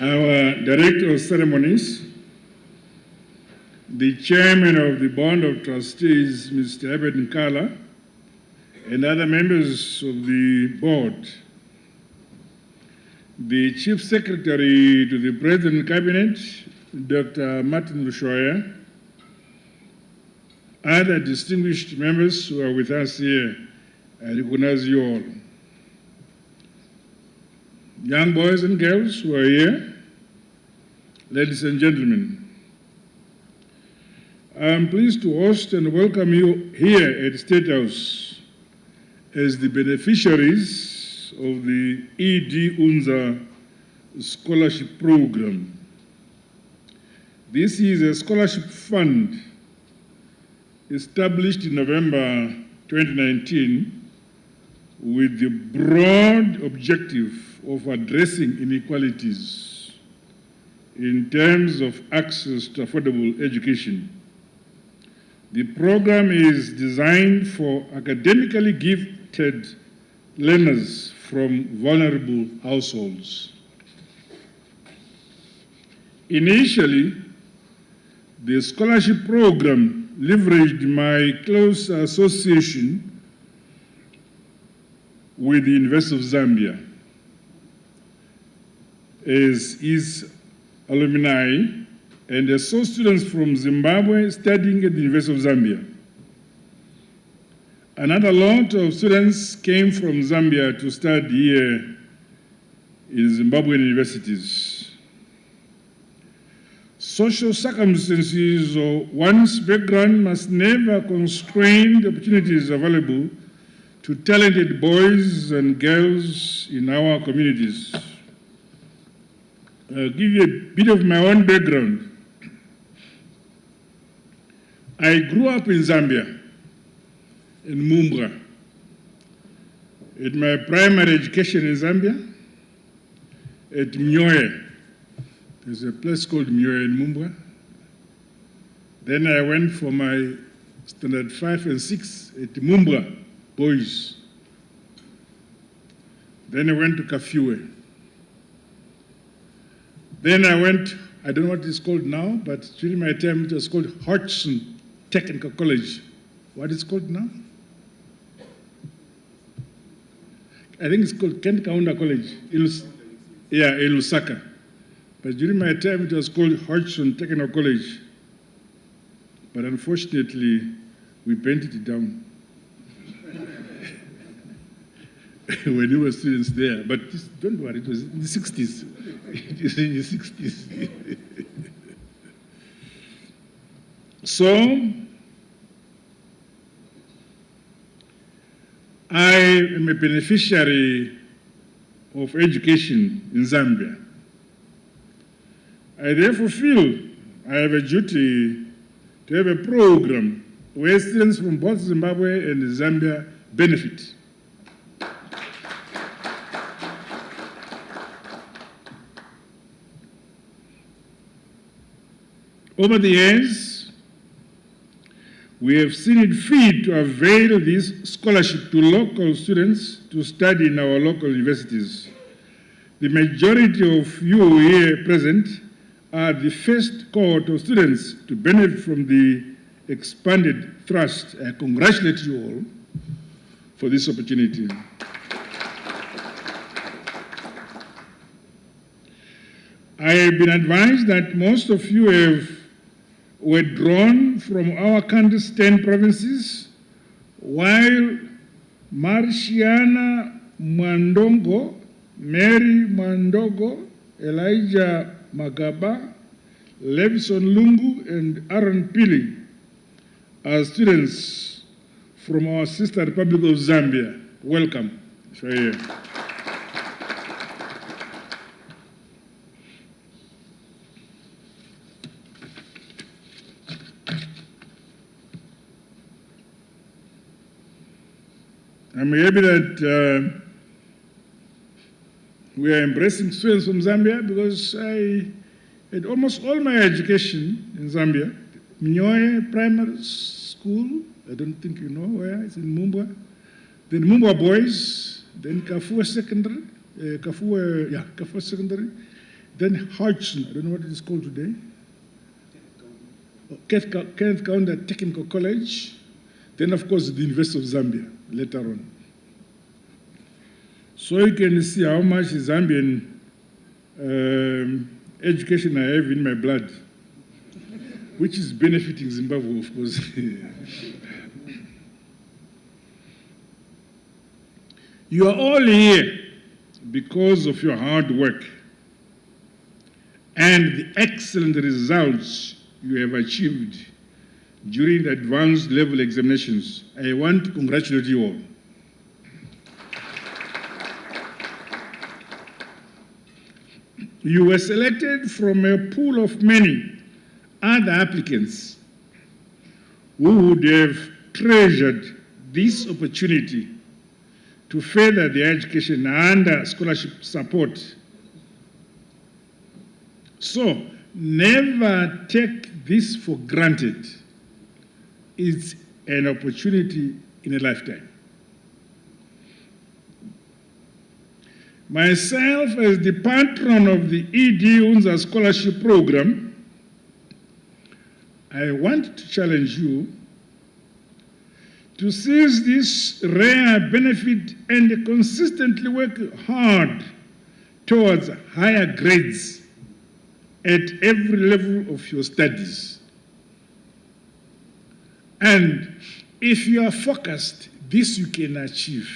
Our Director of Ceremonies, the Chairman of the Board of Trustees, Mr. Herbert Nkala, and other members of the board, the Chief Secretary to the President Cabinet, Dr. Martin Lushoya, other distinguished members who are with us here, I recognize you all. Young boys and girls who are here, ladies and gentlemen, I am pleased to host and welcome you here at State House as the beneficiaries of the ED-UNZA scholarship program. This is a scholarship fund established in November 2019 with the broad objective of addressing inequalities in terms of access to affordable education. The program is designed for academically gifted learners from vulnerable households. Initially, the scholarship program leveraged my close association with the University of Zambia as its alumni, and I saw students from Zimbabwe studying at the University of Zambia. Another lot of students came from Zambia to study here in Zimbabwean universities. Social circumstances or one's background must never constrain the opportunities available to talented boys and girls in our communities. I'll give you a bit of my own background. I grew up in Zambia, in Mumbwa. At my primary education in Zambia, at Mnyoye. There's a place called Mnyoye in Mumbwa. Then I went for my standard 5 and 6 at Mumbwa Boys. Then I went to Kafiwe. Then I went, I don't know what it's called now, but during my time it was called Hodgson Technical College. What is it called now? I think it's called Kent Kaunda College. In Lusaka. But during my time it was called Hodgson Technical College. But unfortunately, we bent it down. When we were students there. But don't worry, it was in the 60s. It is in the 60s. So, I am a beneficiary of education in Zambia. I therefore feel I have a duty to have a program where students from both Zimbabwe and Zambia benefit. Over the years, we have seen it fit to avail this scholarship to local students to study in our local universities. The majority of you here present are the first cohort of students to benefit from the expanded trust. I congratulate you all for this opportunity. I have been advised that most of you were drawn from our country's 10 provinces, while Marciana Mwandongo, Mary Mwandogo, Elijah Magaba, Levison Lungu, and Aaron Pili are students from our sister Republic of Zambia. Welcome. I'm happy that we are embracing students from Zambia because I had almost all my education in Zambia. Mnyoye Primary School, I don't think you know where, it's in Mumbwa. Then Mumbwa Boys, then Kafuwe Secondary, Kafuwe Secondary. then Hodgson, I don't know what it is called today, Kenneth Kaunda Technical College, then of course the University of Zambia later on. So you can see how much Zambian education I have in my blood, which is benefiting Zimbabwe, of course. You are all here because of your hard work and the excellent results you have achieved during the advanced level examinations. I want to congratulate you all. You were selected from a pool of many other applicants who would have treasured this opportunity to further their education under scholarship support. So, never take this for granted. It's an opportunity in a lifetime. Myself, as the patron of the ED-UNZA scholarship program, I want to challenge you to seize this rare benefit and consistently work hard towards higher grades at every level of your studies. And if you are focused, this you can achieve.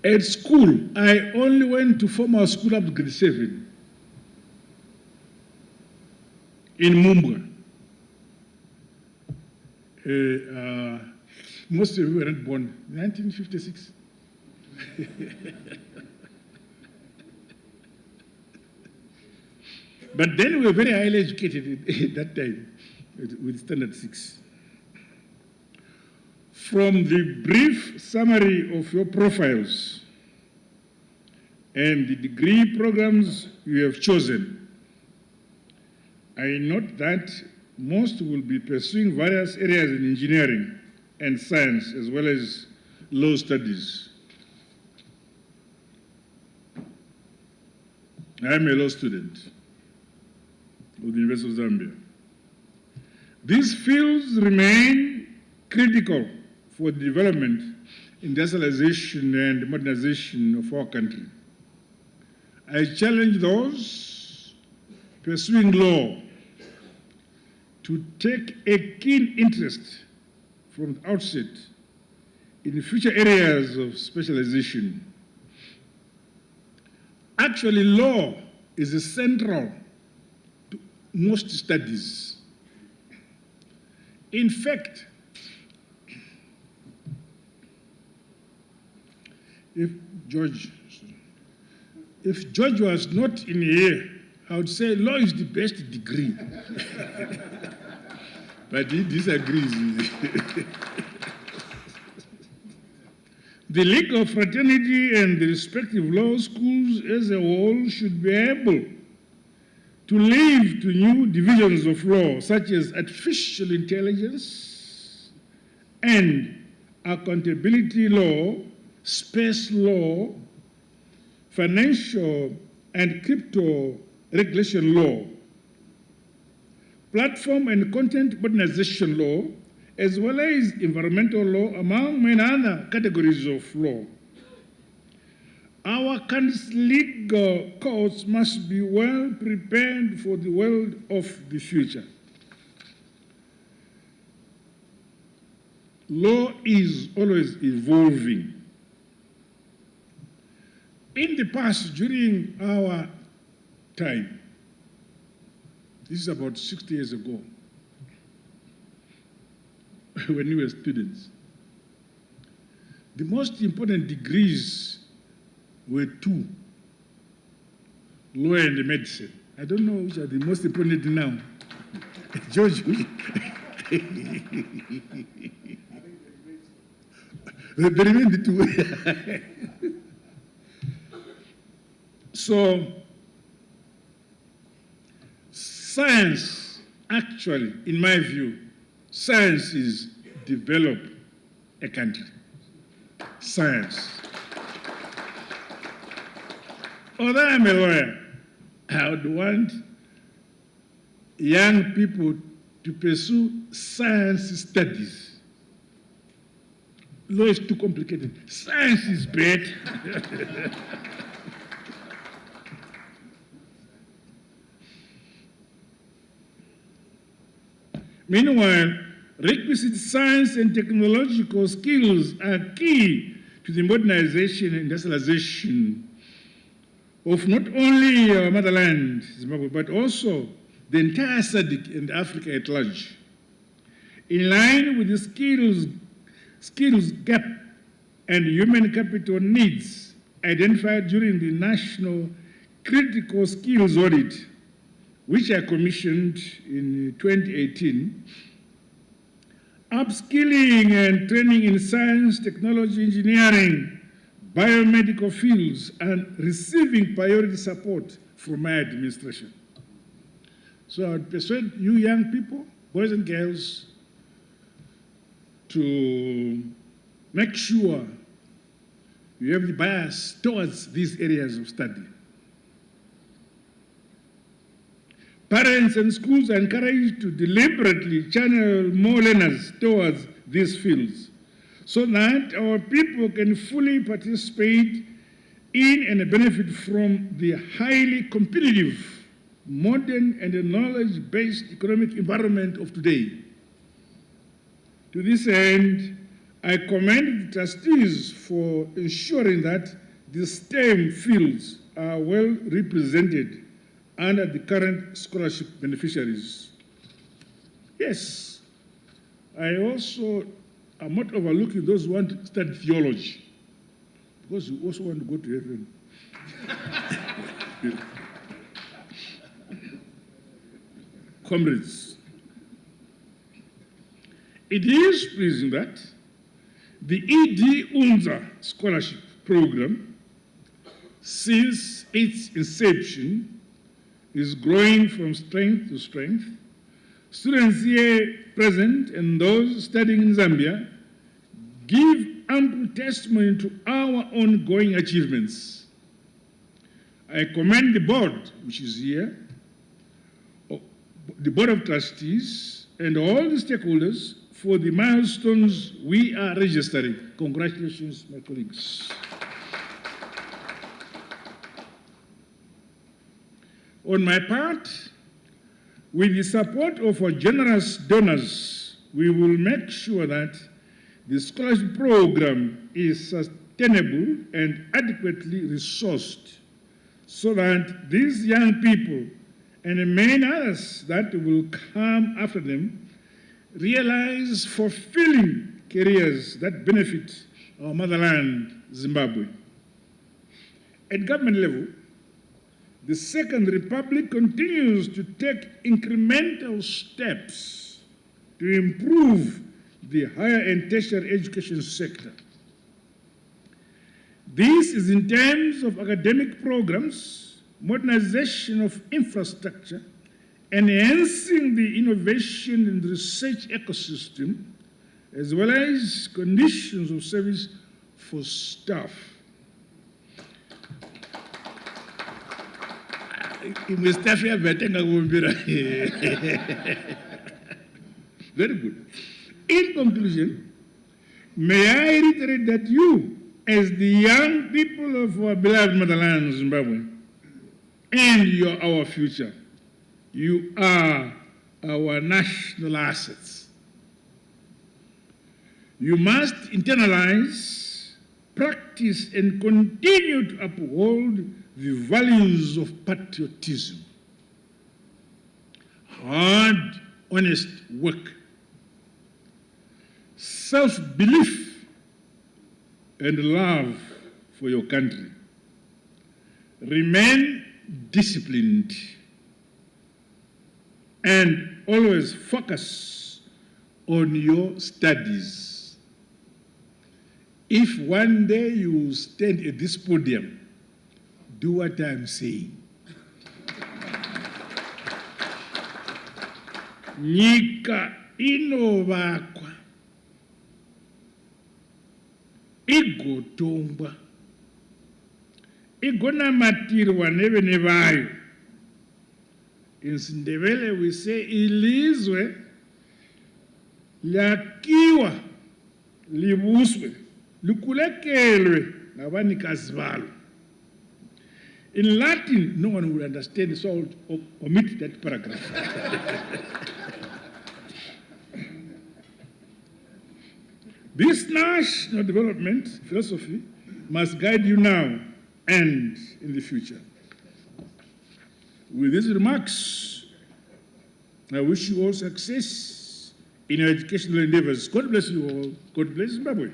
At school, I only went to formal school up to grade 7 in Mumbwa. Most of you were not born in 1956. But then we were very highly educated at that time with Standard 6. From the brief summary of your profiles and the degree programs you have chosen, I note that most will be pursuing various areas in engineering and science, as well as law studies. I am a law student of the University of Zambia. These fields remain critical for the development, industrialization, and modernization of our country. I challenge those pursuing law to take a keen interest from the outset in future areas of specialization. Actually, law is central to most studies. In fact, if George was not in here, I would say law is the best degree. But he disagrees. The legal fraternity and the respective law schools as a whole should be able to lead to new divisions of law, such as artificial intelligence and accountability law, space law, financial and crypto regulation law, platform and content modernization law, as well as environmental law, among many other categories of law. Our country's legal courts must be well prepared for the world of the future. Law is always evolving. In the past, during our time, this is about 60 years ago, when we were students, the most important degrees were two, law and medicine. I don't know which are the most important now. George, they remain the two. So, science, actually, in my view, science is develop a country. Science. Although I'm a lawyer, I would want young people to pursue science studies. Law is too complicated. Science is better. Meanwhile, requisite science and technological skills are key to the modernization and industrialization of not only our motherland, Zimbabwe, but also the entire SADC and Africa at large. In line with the skills gap and human capital needs identified during the National Critical Skills Audit, which I commissioned in 2018, upskilling and training in science, technology, engineering, biomedical fields, and receiving priority support from my administration. So I would persuade you young people, boys and girls, to make sure you have the bias towards these areas of study. Parents and schools are encouraged to deliberately channel more learners towards these fields so that our people can fully participate in and benefit from the highly competitive, modern and knowledge-based economic environment of today. To this end, I commend the trustees for ensuring that the STEM fields are well represented under the current scholarship beneficiaries. Yes, I also am not overlooking those who want to study theology, because you also want to go to heaven. Comrades, it is pleasing that the ED-UNZA scholarship program, since its inception, is growing from strength to strength. Students here present and those studying in Zambia give ample testimony to our ongoing achievements. I commend the board, which is here, the Board of Trustees, and all the stakeholders for the milestones we are registering. Congratulations, my colleagues. On my part, with the support of our generous donors, we will make sure that the scholarship program is sustainable and adequately resourced so that these young people and many others that will come after them realize fulfilling careers that benefit our motherland, Zimbabwe. At government level, the Second Republic continues to take incremental steps to improve the higher and tertiary education sector. This is in terms of academic programs, modernization of infrastructure, enhancing the innovation and research ecosystem, as well as conditions of service for staff. Very good. In conclusion, may I reiterate that you, as the young people of our beloved motherland, Zimbabwe, and you're our future, you are our national assets. You must internalize, practice, and continue to uphold the values of patriotism, hard, honest work, self-belief, and love for your country. Remain disciplined and always focus on your studies. If one day you stand at this podium, do what I'm saying. Nyika inovakwa, igotongwa, igonamatirwa nevene vayo. In Sindebele we say ilizwe liyakiwa libuswe likulekelwe ngabanikazi balo. In Latin, no one will understand, so I'll omit that paragraph. This national development philosophy must guide you now and in the future. With these remarks, I wish you all success in your educational endeavors. God bless you all. God bless Zimbabwe.